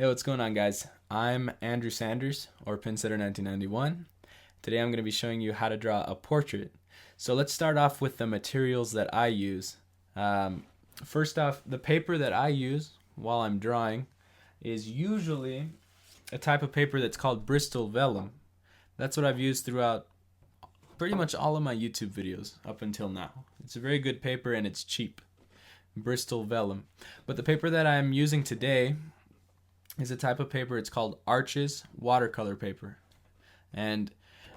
Hey, what's going on, guys? I'm Andrew Sanders, or Pinsetter1991. Today I'm going to be showing you how to draw a portrait. So let's start off with the materials that I use. First off, the paper that I use while I'm drawing is usually a type of paper that's called Bristol vellum. That's what I've used throughout pretty much all of my YouTube videos up until now. It's a very good paper and it's cheap. Bristol vellum. But the paper that I'm using today is a type of paper. It's called Arches watercolor paper. And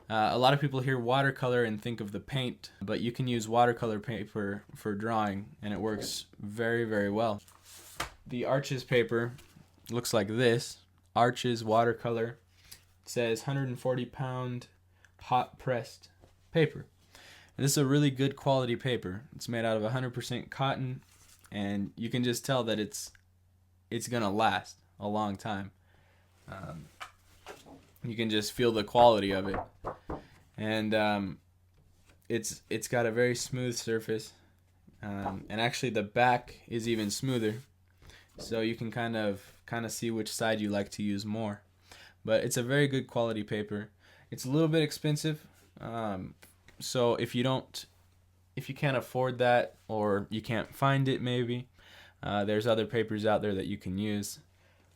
a lot of people hear watercolor and think of the paint, but you can use watercolor paper for drawing and it works very, very well. The Arches paper looks like this. Arches watercolor. It says 140 pound hot pressed paper. And this is a really good quality paper. It's made out of 100% cotton, and you can just tell that it's gonna last a long time. You can just feel the quality of it, and it's got a very smooth surface, and actually the back is even smoother, so you can kind of see which side you like to use more. But it's a very good quality paper. It's a little bit expensive, so if you can't afford that, or you can't find it, maybe there's other papers out there that you can use.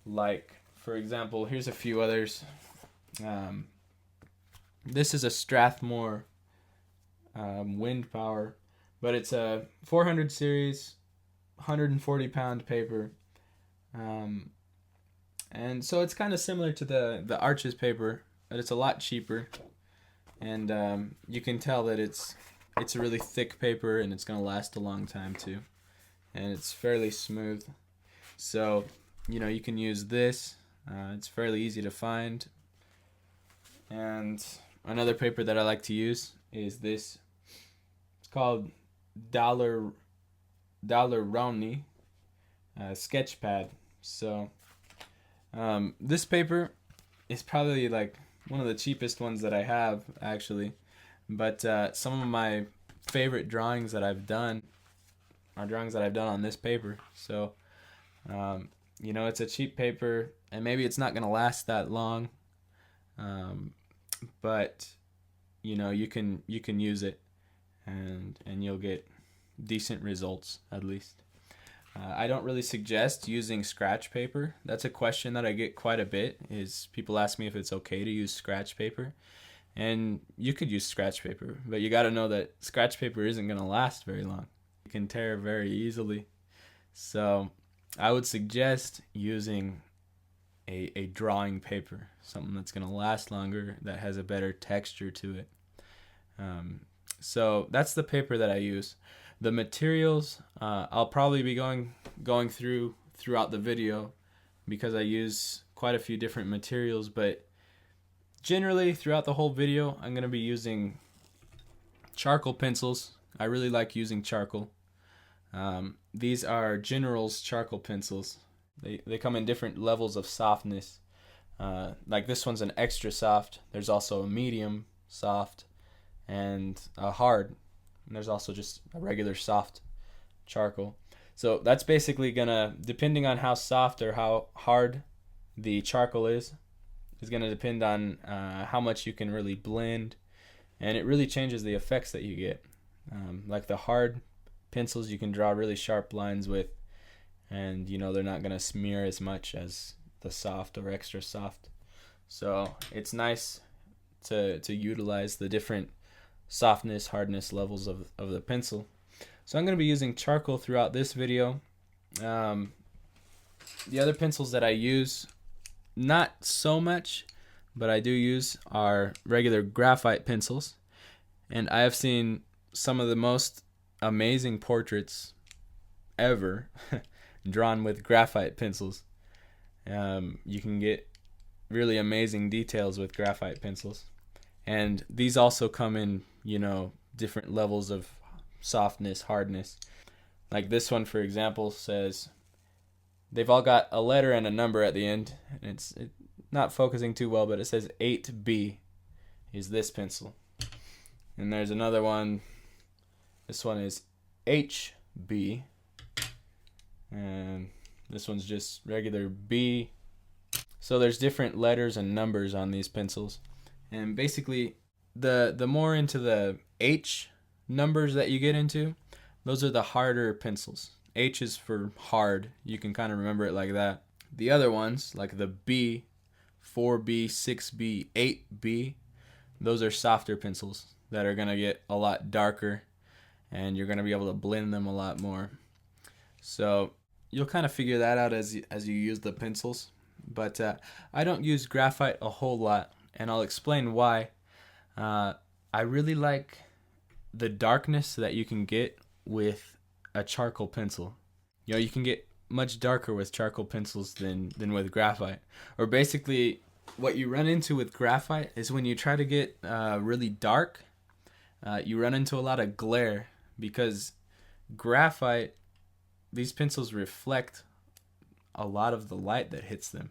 Like, for example, here's a few others. This is a Strathmore wind power, but it's a 400 series, 140 pound paper. And so it's kind of similar to the Arches paper, but it's a lot cheaper. And you can tell that it's a really thick paper, and it's going to last a long time too. And it's fairly smooth. So, you can use this. It's fairly easy to find. And another paper that I like to use is this. It's called Dollar Rowney sketch pad. So this paper is probably like one of the cheapest ones that I have, actually. But some of my favorite drawings that I've done are drawings that I've done on this paper. So it's a cheap paper, and maybe it's not going to last that long, but you can use it, and you'll get decent results, at least. I don't really suggest using scratch paper. That's a question that I get quite a bit, is people ask me if it's okay to use scratch paper. And you could use scratch paper, but you got to know that scratch paper isn't going to last very long. It can tear very easily. So I would suggest using a drawing paper, something that's going to last longer, that has a better texture to it. So that's the paper that I use. The materials, I'll probably be going throughout the video, because I use quite a few different materials, but generally throughout the whole video I'm going to be using charcoal pencils. I really like using charcoal. These are General's charcoal pencils. They come in different levels of softness. Like this one's an extra soft. There's also a medium soft and a hard. And there's also just a regular soft charcoal. So that's basically gonna, depending on how soft or how hard the charcoal is gonna depend on how much you can really blend, and it really changes the effects that you get. Like the hard pencils, you can draw really sharp lines with, and they're not gonna smear as much as the soft or extra soft. So it's nice to utilize the different softness, hardness levels of the pencil. So I'm going to be using charcoal throughout this video. The other pencils that I use, not so much, but I do use, are regular graphite pencils. And I have seen some of the most amazing portraits ever drawn with graphite pencils. You can get really amazing details with graphite pencils. And these also come in, different levels of softness, hardness. Like this one, for example, says, they've all got a letter and a number at the end. And it's not focusing too well, but it says 8B is this pencil. And there's another one. This one is HB. And this one's just regular B So there's different letters and numbers on these pencils. And basically, the more into the H numbers that you get into, those are the harder pencils. H is for hard. You can kind of remember it like that. The other ones, like the B, 4B, 6B, 8B, those are softer pencils that are going to get a lot darker, and you're going to be able to blend them a lot more. So you'll kind of figure that out as you use the pencils. But I don't use graphite a whole lot, and I'll explain why. I really like the darkness that you can get with a charcoal pencil. You know, you can get much darker with charcoal pencils than with graphite. Or basically, what you run into with graphite is when you try to get really dark, you run into a lot of glare, because graphite, these pencils reflect a lot of the light that hits them.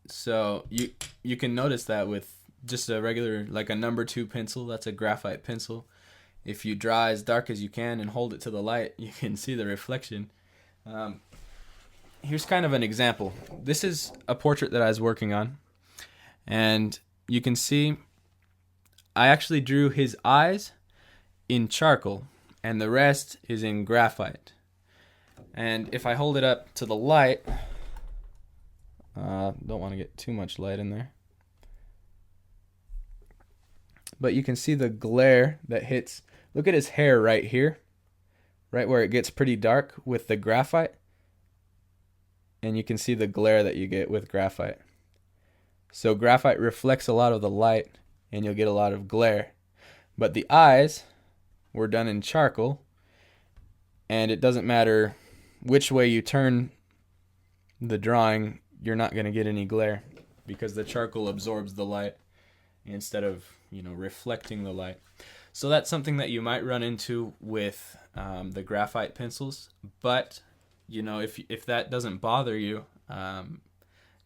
So you can notice that with just a regular, like a number 2 pencil, that's a graphite pencil. If you draw as dark as you can and hold it to the light, you can see the reflection. Here's kind of an example. This is a portrait that I was working on, and you can see I actually drew his eyes in charcoal, and the rest is in graphite. And if I hold it up to the light, don't want to get too much light in there, but you can see the glare that hits. Look at his hair right here, right where it gets pretty dark with the graphite, and you can see the glare that you get with graphite. So graphite reflects a lot of the light, and you'll get a lot of glare. But the eyes were done in charcoal, and it doesn't matter which way you turn the drawing, you're not going to get any glare, because the charcoal absorbs the light instead of, reflecting the light. So that's something that you might run into with the graphite pencils. But, if that doesn't bother you,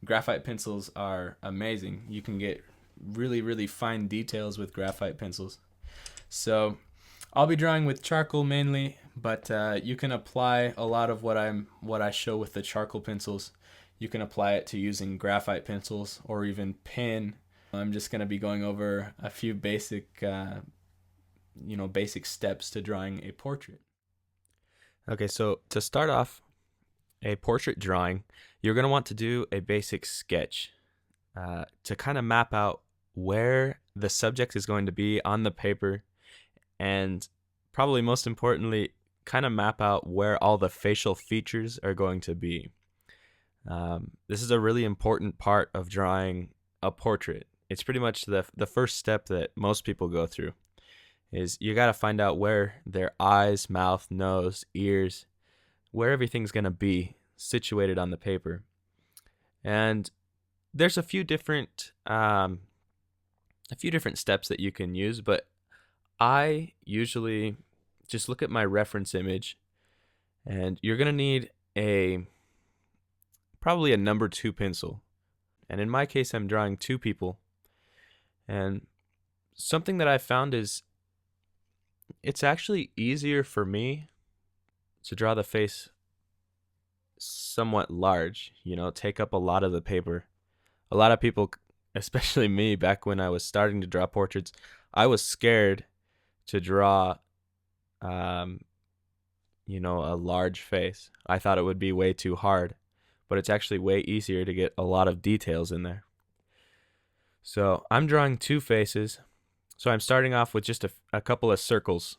graphite pencils are amazing. You can get really, really fine details with graphite pencils. So I'll be drawing with charcoal mainly, but you can apply a lot of what I show with the charcoal pencils. You can apply it to using graphite pencils or even pen. I'm just going to be going over a few basic steps to drawing a portrait. Okay, so to start off a portrait drawing, you're going to want to do a basic sketch to kind of map out where the subject is going to be on the paper, and probably most importantly, kind of map out where all the facial features are going to be. This is a really important part of drawing a portrait. It's pretty much the first step that most people go through, is you got to find out where their eyes, mouth, nose, ears, where everything's going to be situated on the paper. And there's a few different steps that you can use, but I usually just look at my reference image, and you're going to need probably a number 2 pencil. And in my case, I'm drawing 2 people. And something that I found is it's actually easier for me to draw the face somewhat large, take up a lot of the paper. A lot of people, especially me, back when I was starting to draw portraits, I was scared to draw, a large face. I thought it would be way too hard, but it's actually way easier to get a lot of details in there. So I'm drawing 2 faces. So I'm starting off with just a couple of circles,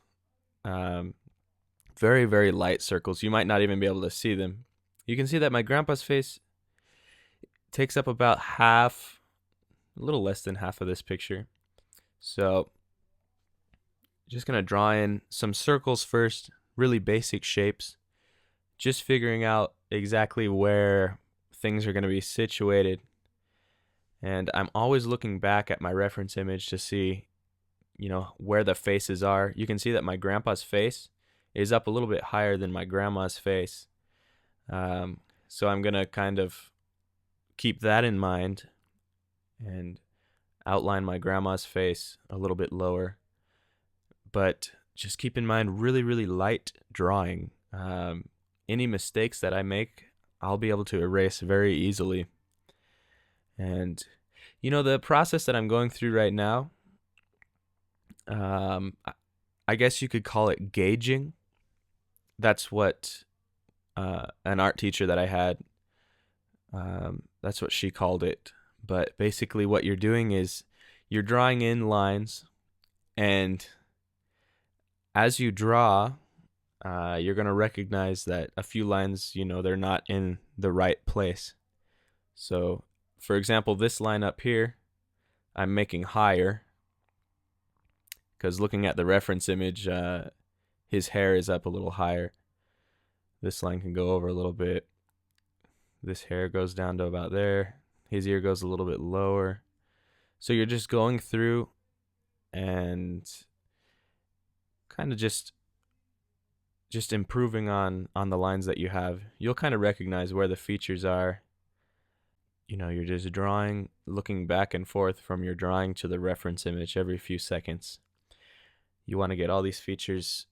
very, very light circles. You might not even be able to see them. You can see that my grandpa's face takes up about half, a little less than half of this picture. So just going to draw in some circles first, really basic shapes, just figuring out exactly where things are going to be situated. And I'm always looking back at my reference image to see, where the faces are. You can see that my grandpa's face is up a little bit higher than my grandma's face. So I'm going to kind of keep that in mind and outline my grandma's face a little bit lower. But just keep in mind, really, really light drawing. Any mistakes that I make, I'll be able to erase very easily. And the process that I'm going through right now, I guess you could call it gauging. That's what an art teacher that I had, that's what she called it. But basically what you're doing is you're drawing in lines, and as you draw, you're going to recognize that a few lines, they're not in the right place. So, for example, this line up here, I'm making higher, because looking at the reference image, his hair is up a little higher. This line can go over a little bit. This hair goes down to about there. His ear goes a little bit lower. So you're just going through and kind of just improving on the lines that you have. You'll kind of recognize where the features are. You're just drawing, looking back and forth from your drawing to the reference image every few seconds. You want to get all these features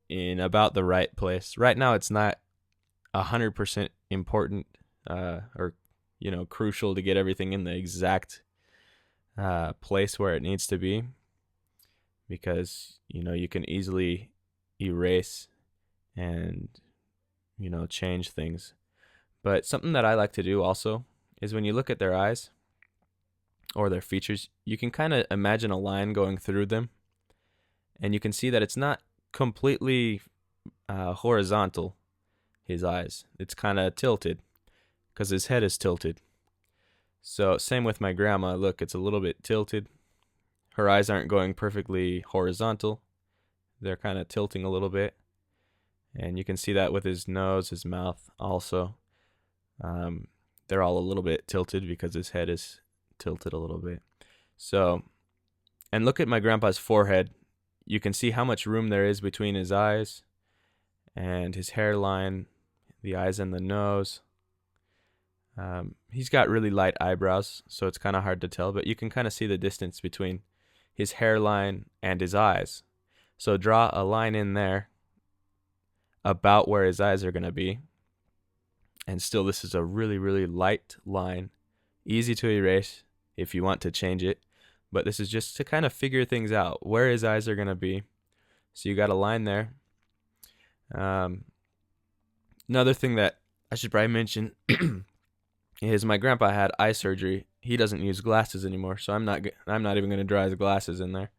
in about the right place. Right now, it's not 100% important or crucial to get everything in the exact place where it needs to be, because you can easily erase and change things. But something that I like to do also is when you look at their eyes or their features, you can kind of imagine a line going through them, and you can see that it's not completely horizontal, his eyes. It's kind of tilted because his head is tilted. So same with my grandma. Look, it's a little bit tilted. Her eyes aren't going perfectly horizontal. They're kind of tilting a little bit. And you can see that with his nose, his mouth also. They're all a little bit tilted because his head is tilted a little bit. So, and look at my grandpa's forehead. You can see how much room there is between his eyes and his hairline, the eyes and the nose. He's got really light eyebrows, so it's kind of hard to tell, but you can kind of see the distance between his hairline and his eyes. So draw a line in there about where his eyes are going to be. And still, this is a really, really light line, easy to erase if you want to change it. But this is just to kind of figure things out, where his eyes are going to be. So you got a line there. Another thing that I should probably mention is my grandpa had eye surgery. He doesn't use glasses anymore, so I'm not even going to draw his glasses in there.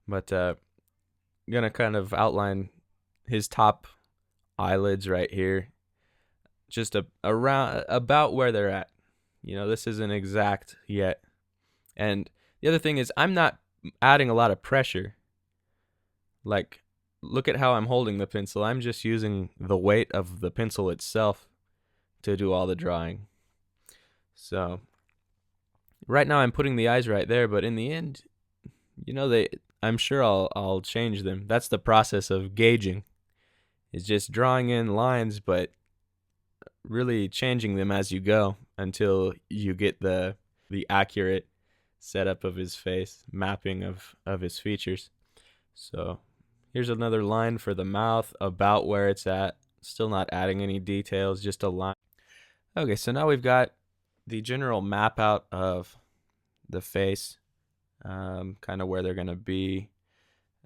But going to kind of outline his top eyelids right here, just around about where they're at. This isn't exact yet. And the other thing is, I'm not adding a lot of pressure. Like, look at how I'm holding the pencil. I'm just using the weight of the pencil itself to do all the drawing. So right now I'm putting the eyes right there, but in the end, I'm sure I'll change them. That's the process of gauging. It's just drawing in lines, but really changing them as you go until you get the accurate setup of his face, mapping of his features. So here's another line for the mouth about where it's at. Still not adding any details, just a line. Okay, so now we've got the general map out of the face, kind of where they're going to be,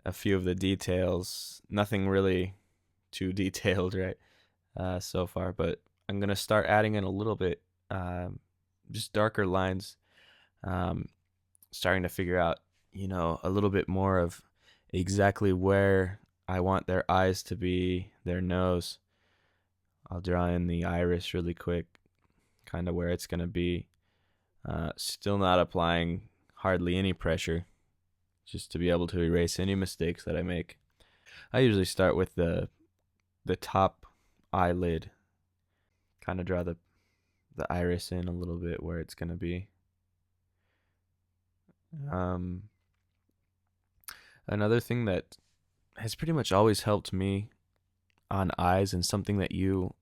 a few of the details. Nothing really too detailed, right, so far, but I'm going to start adding in a little bit, just darker lines, starting to figure out, a little bit more of exactly where I want their eyes to be, their nose. I'll draw in the iris really quick, kind of where it's going to be. Still not applying hardly any pressure, just to be able to erase any mistakes that I make. I usually start with the top eyelid, kind of draw the iris in a little bit where it's going to be. Another thing that has pretty much always helped me on eyes, and something that you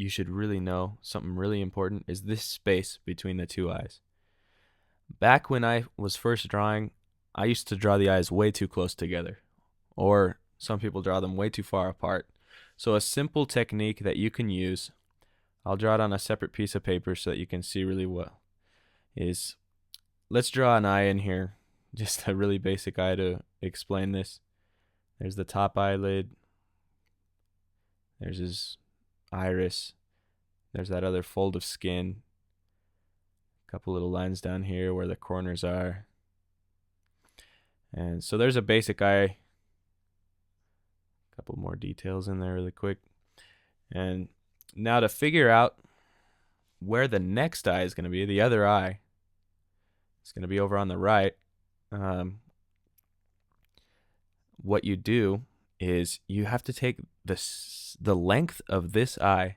should really know, something really important, is this space between the two eyes. Back when I was first drawing, I used to draw the eyes way too close together, or some people draw them way too far apart. So a simple technique that you can use I'll draw it on a separate piece of paper so that you can see really what is. Let's draw an eye in here, just a really basic eye to explain this. There's the top eyelid. There's his iris. There's that other fold of skin. A couple little lines down here where the corners are. And so there's a basic eye. A couple more details in there really quick. And now to figure out where the next eye is going to be, the other eye, it's going to be over on the right. What you do is you have to take the length of this eye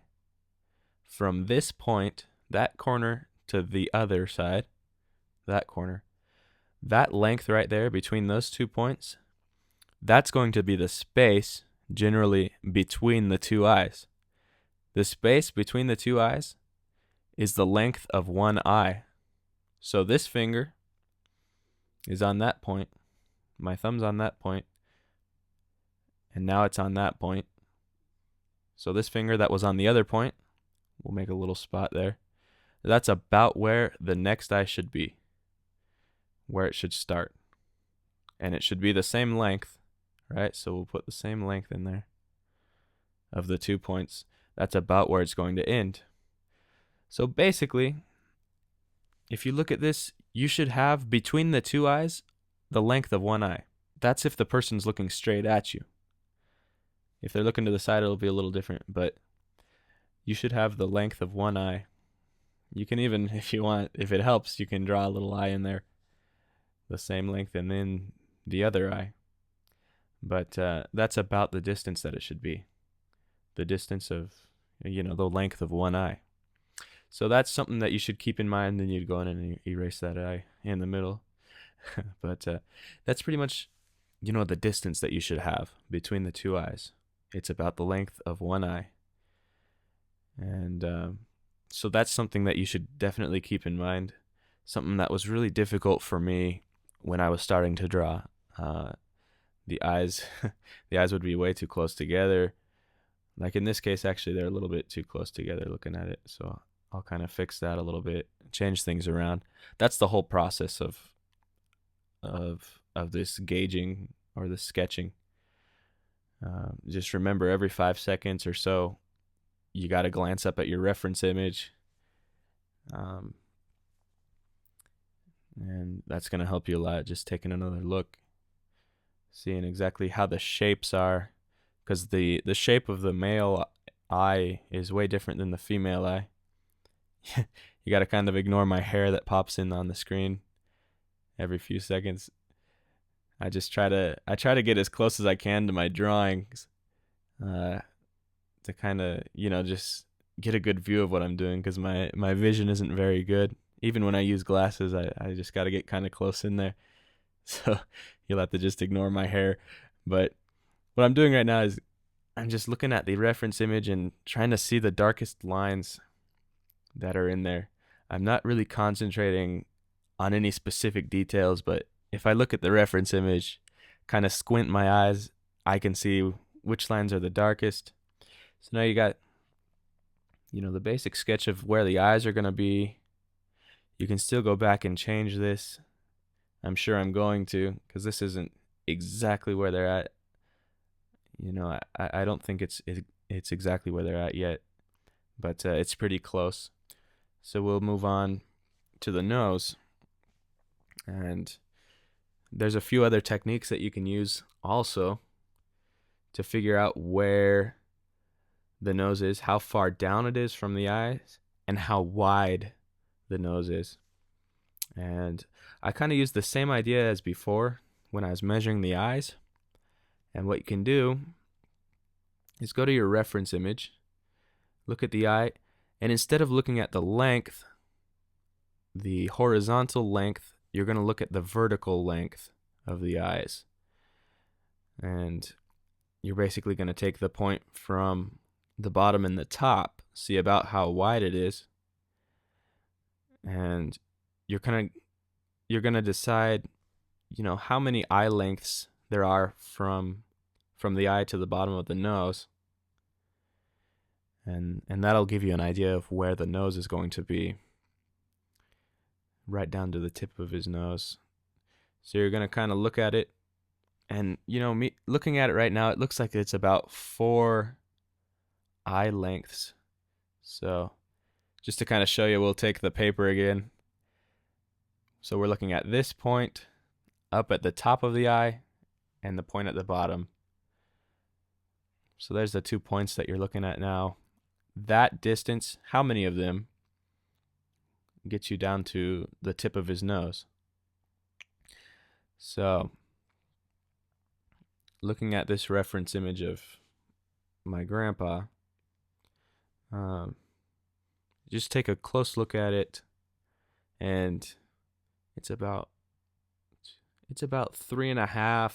from this point, that corner, to the other side, that corner. That length right there between those 2 points, that's going to be the space generally between the two eyes. The space between the two eyes is the length of one eye. So this finger is on that point. My thumb's on that point. And now it's on that point. So this finger that was on the other point, we'll make a little spot there. That's about where the next eye should be, where it should start. And it should be the same length, right? So we'll put the same length in there of the 2 points. That's about where it's going to end. So basically, if you look at this, you should have between the two eyes the length of one eye. That's if the person's looking straight at you. If they're looking to the side, it'll be a little different, but you should have the length of one eye. You can even, if you want, if it helps, you can draw a little eye in there, the same length, and then the other eye. But that's about the distance that it should be. The distance of, the length of one eye. So that's something that you should keep in mind. Then you'd go in and erase that eye in the middle. But that's pretty much, the distance that you should have between the two eyes. It's about the length of one eye. And so that's something that you should definitely keep in mind. Something that was really difficult for me when I was starting to draw. The eyes would be way too close together. Like in this case, actually, they're a little bit too close together looking at it. So I'll kind of fix that a little bit, change things around. That's the whole process of this gauging or the sketching. Just remember, every 5 seconds or so, you got to glance up at your reference image. And that's going to help you a lot, just taking another look, seeing exactly how the shapes are. Because the shape of the male eye is way different than the female eye. You got to kind of ignore my hair that pops in on the screen every few seconds. I try to get as close as I can to my drawings to kind of, just get a good view of what I'm doing, because my vision isn't very good. Even when I use glasses, I just got to get kind of close in there. So you'll have to just ignore my hair. But what I'm doing right now is I'm just looking at the reference image and trying to see the darkest lines that are in there. I'm not really concentrating on any specific details, but if I look at the reference image, kind of squint my eyes, I can see which lines are the darkest. So now you got, the basic sketch of where the eyes are going to be. You can still go back and change this. I'm sure I'm going to, because this isn't exactly where they're at. I don't think it's exactly where they're at yet, but it's pretty close. So we'll move on to the nose. And there's a few other techniques that you can use also to figure out where the nose is, how far down it is from the eyes, and how wide the nose is. And I kind of used the same idea as before when I was measuring the eyes. And what you can do is go to your reference image, look at the eye, and instead of looking at the length, the horizontal length, you're going to look at the vertical length of the eyes. And you're basically going to take the point from the bottom and the top, see about how wide it is, and you're going to decide, how many eye lengths there are from the eye to the bottom of the nose. and that'll give you an idea of where the nose is going to be, right down to the tip of his nose. So you're going to kind of look at it, and me looking at it right now, it looks like it's about 4 eye lengths. So just to kind of show you, we'll take the paper again. So we're looking at this point up at the top of the eye and the point at the bottom. So there's the 2 points that you're looking at now. That distance, how many of them get you down to the tip of his nose? So looking at this reference image of my grandpa, just take a close look at it, and it's about 3.5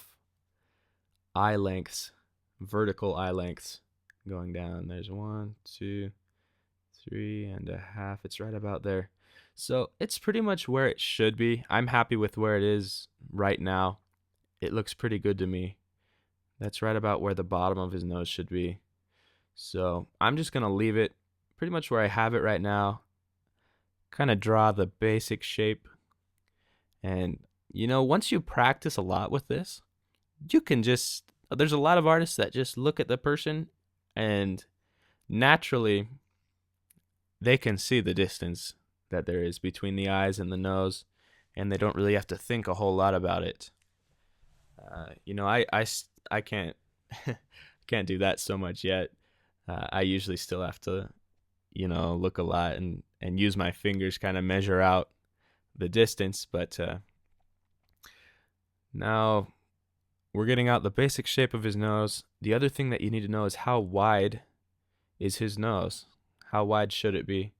eye lengths, vertical eye lengths going down. There's 1, 2, 3.5. It's right about there. So it's pretty much where it should be. I'm happy with where it is right now. It looks pretty good to me. That's right about where the bottom of his nose should be. So I'm just going to leave it pretty much where I have it right now. Kind of draw the basic shape. And, once you practice a lot with this, you can there's a lot of artists that just look at the person and naturally they can see the distance that there is between the eyes and the nose, and they don't really have to think a whole lot about it. I can't can't do that so much yet. I usually still have to, look a lot and use my fingers, kind of measure out the distance. But now we're getting out the basic shape of his nose. The other thing that you need to know is how wide is his nose? How wide should it be?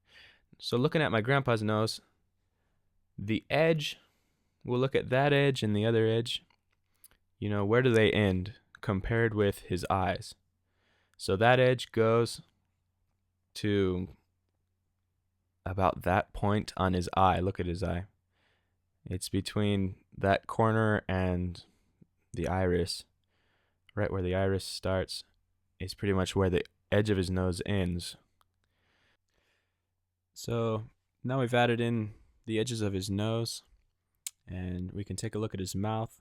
So looking at my grandpa's nose, the edge, we'll look at that edge and the other edge. Where do they end compared with his eyes? So that edge goes to about that point on his eye. Look at his eye. It's between that corner and the iris. Right where the iris starts is pretty much where the edge of his nose ends. So now we've added in the edges of his nose, and we can take a look at his mouth,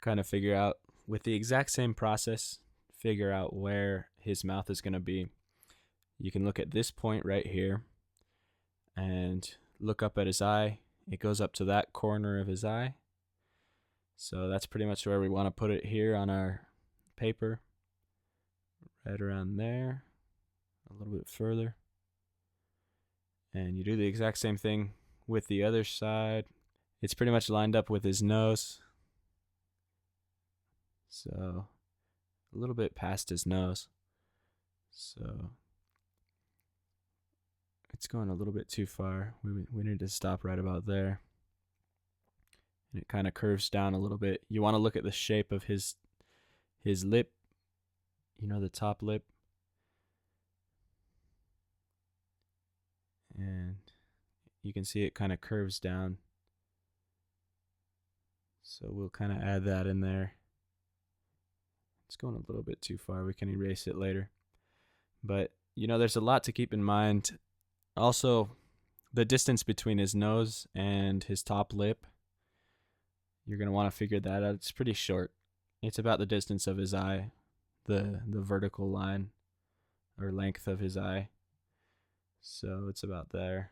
kind of figure out, with the exact same process, figure out where his mouth is going to be. You can look at this point right here and look up at his eye. It goes up to that corner of his eye. So that's pretty much where we want to put it here on our paper. Right around there, a little bit further. And you do the exact same thing with the other side. It's pretty much lined up with his nose. So a little bit past his nose. So it's going a little bit too far. We need to stop right about there. And it kind of curves down a little bit. You want to look at the shape of his lip, the top lip. And you can see it kind of curves down. So we'll kind of add that in there. It's going a little bit too far. We can erase it later. But, there's a lot to keep in mind. Also, the distance between his nose and his top lip, you're going to want to figure that out. It's pretty short. It's about the distance of his eye, the vertical line or length of his eye. So it's about there.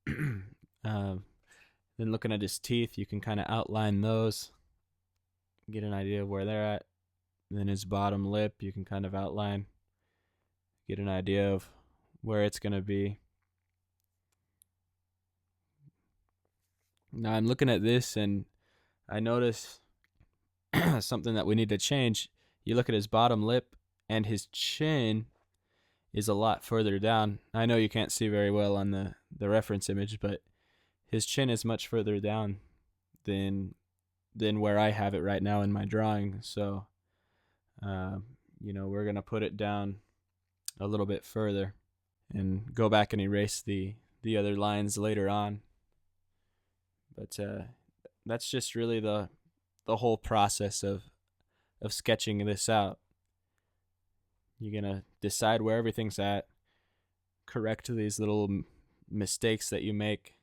Then looking at his teeth, you can kind of outline those, get an idea of where they're at. Then his bottom lip, you can kind of outline, get an idea of where it's going to be. Now I'm looking at this and I notice something that we need to change. You look at his bottom lip and his chin is a lot further down. I know you can't see very well on the reference image, but his chin is much further down than where I have it right now in my drawing. So, we're going to put it down a little bit further and go back and erase the other lines later on. But that's just really the whole process of sketching this out. You're going to decide where everything's at, correct these little mistakes that you make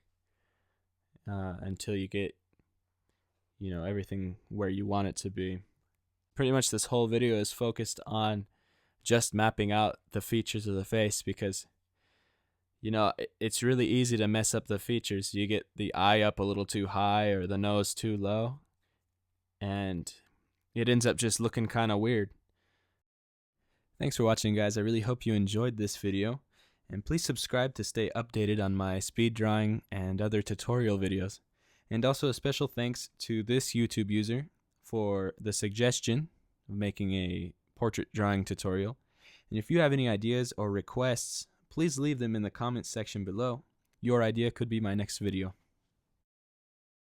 until you get, everything where you want it to be. Pretty much this whole video is focused on just mapping out the features of the face, because it's really easy to mess up the features. You get the eye up a little too high or the nose too low, and it ends up just looking kind of weird. Thanks for watching, guys. I really hope you enjoyed this video, and please subscribe to stay updated on my speed drawing and other tutorial videos. And also a special thanks to this YouTube user for the suggestion of making a portrait drawing tutorial. And if you have any ideas or requests, please leave them in the comments section below. Your idea could be my next video.